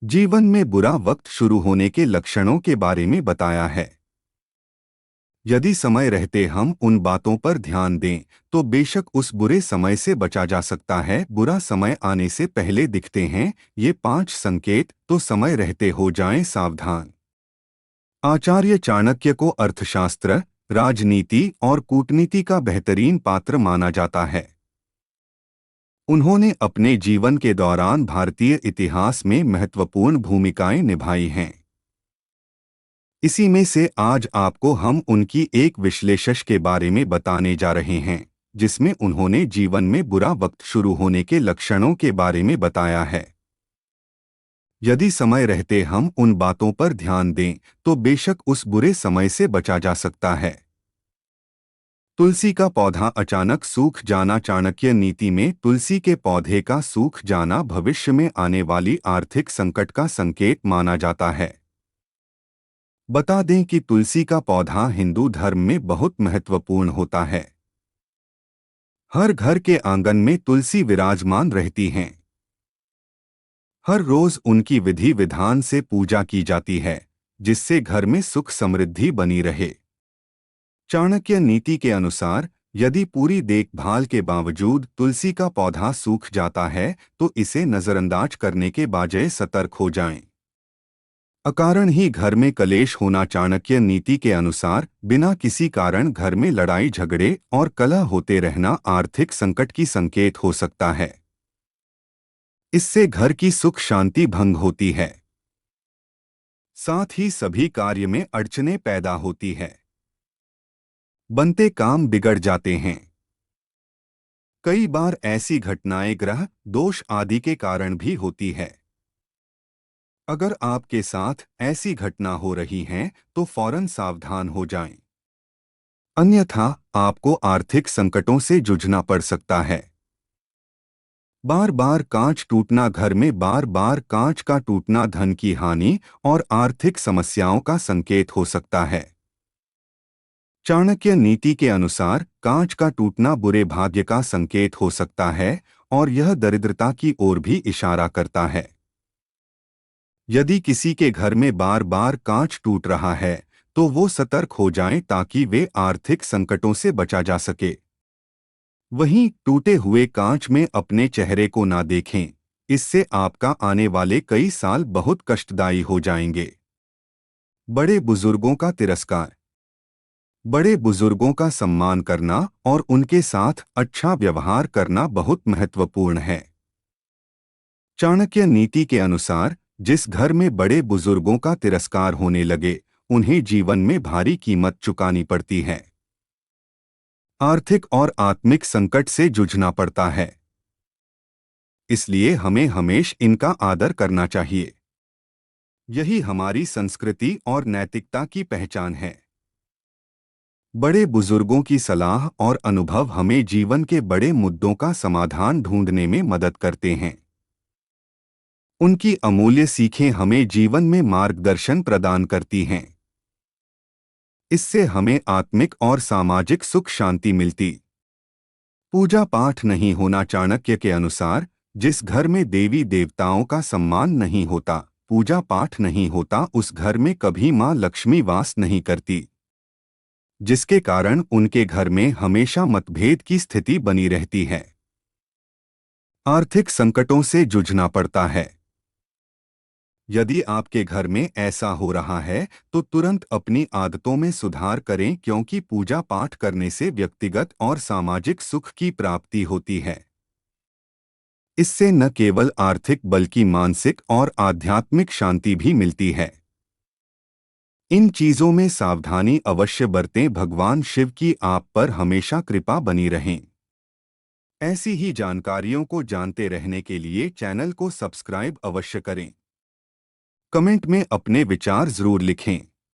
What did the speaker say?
जीवन में बुरा वक्त शुरू होने के लक्षणों के बारे में बताया है। यदि समय रहते हम उन बातों पर ध्यान दें तो बेशक उस बुरे समय से बचा जा सकता है। बुरा समय आने से पहले दिखते हैं ये 5 संकेत, तो समय रहते हो जाएं सावधान। आचार्य चाणक्य को अर्थशास्त्र, राजनीति और कूटनीति का बेहतरीन पात्र माना जाता है। उन्होंने अपने जीवन के दौरान भारतीय इतिहास में महत्वपूर्ण भूमिकाएं निभाई हैं। इसी में से आज आपको हम उनकी एक विश्लेषण के बारे में बताने जा रहे हैं, जिसमें उन्होंने जीवन में बुरा वक्त शुरू होने के लक्षणों के बारे में बताया है। यदि समय रहते हम उन बातों पर ध्यान दें तो बेशक उस बुरे समय से बचा जा सकता है। तुलसी का पौधा अचानक सूख जाना। चाणक्य नीति में तुलसी के पौधे का सूख जाना भविष्य में आने वाली आर्थिक संकट का संकेत माना जाता है। बता दें कि तुलसी का पौधा हिंदू धर्म में बहुत महत्वपूर्ण होता है। हर घर के आंगन में तुलसी विराजमान रहती हैं। हर रोज उनकी विधि विधान से पूजा की जाती है, जिससे घर में सुख समृद्धि बनी रहे। चाणक्य नीति के अनुसार यदि पूरी देखभाल के बावजूद तुलसी का पौधा सूख जाता है तो इसे नजरअंदाज करने के बजाय सतर्क हो जाएं। अकारण ही घर में कलेश होना। चाणक्य नीति के अनुसार बिना किसी कारण घर में लड़ाई झगड़े और कलह होते रहना आर्थिक संकट की संकेत हो सकता है। इससे घर की सुख शांति भंग होती है। साथ ही सभी कार्य में अड़चनें पैदा होती है। बनते काम बिगड़ जाते हैं। कई बार ऐसी घटनाएं ग्रह दोष आदि के कारण भी होती है। अगर आपके साथ ऐसी घटना हो रही है तो फौरन सावधान हो जाएं। अन्यथा आपको आर्थिक संकटों से जूझना पड़ सकता है। बार बार कांच टूटना। घर में बार बार कांच का टूटना धन की हानि और आर्थिक समस्याओं का संकेत हो सकता है। चाणक्य नीति के अनुसार कांच का टूटना बुरे भाग्य का संकेत हो सकता है और यह दरिद्रता की ओर भी इशारा करता है। यदि किसी के घर में बार बार कांच टूट रहा है तो वो सतर्क हो जाएं ताकि वे आर्थिक संकटों से बचा जा सके। वहीं टूटे हुए कांच में अपने चेहरे को ना देखें, इससे आपका आने वाले कई साल बहुत कष्टदायी हो जाएंगे। बड़े बुजुर्गों का तिरस्कार। बड़े बुजुर्गों का सम्मान करना और उनके साथ अच्छा व्यवहार करना बहुत महत्वपूर्ण है। चाणक्य नीति के अनुसार जिस घर में बड़े बुजुर्गों का तिरस्कार होने लगे उन्हें जीवन में भारी कीमत चुकानी पड़ती है। आर्थिक और आत्मिक संकट से जूझना पड़ता है। इसलिए हमें हमेशा इनका आदर करना चाहिए। यही हमारी संस्कृति और नैतिकता की पहचान है। बड़े बुजुर्गों की सलाह और अनुभव हमें जीवन के बड़े मुद्दों का समाधान ढूंढने में मदद करते हैं। उनकी अमूल्य सीखें हमें जीवन में मार्गदर्शन प्रदान करती हैं। इससे हमें आत्मिक और सामाजिक सुख शांति मिलती। पूजा पाठ नहीं होना। चाणक्य के अनुसार जिस घर में देवी देवताओं का सम्मान नहीं होता, पूजा पाठ नहीं होता, उस घर में कभी मां लक्ष्मी वास नहीं करती, जिसके कारण उनके घर में हमेशा मतभेद की स्थिति बनी रहती है। आर्थिक संकटों से जूझना पड़ता है। यदि आपके घर में ऐसा हो रहा है तो तुरंत अपनी आदतों में सुधार करें, क्योंकि पूजा पाठ करने से व्यक्तिगत और सामाजिक सुख की प्राप्ति होती है। इससे न केवल आर्थिक बल्कि मानसिक और आध्यात्मिक शांति भी मिलती है। इन चीजों में सावधानी अवश्य बरतें। भगवान शिव की आप पर हमेशा कृपा बनी रहें। ऐसी ही जानकारियों को जानते रहने के लिए चैनल को सब्सक्राइब अवश्य करें। कमेंट में अपने विचार जरूर लिखें।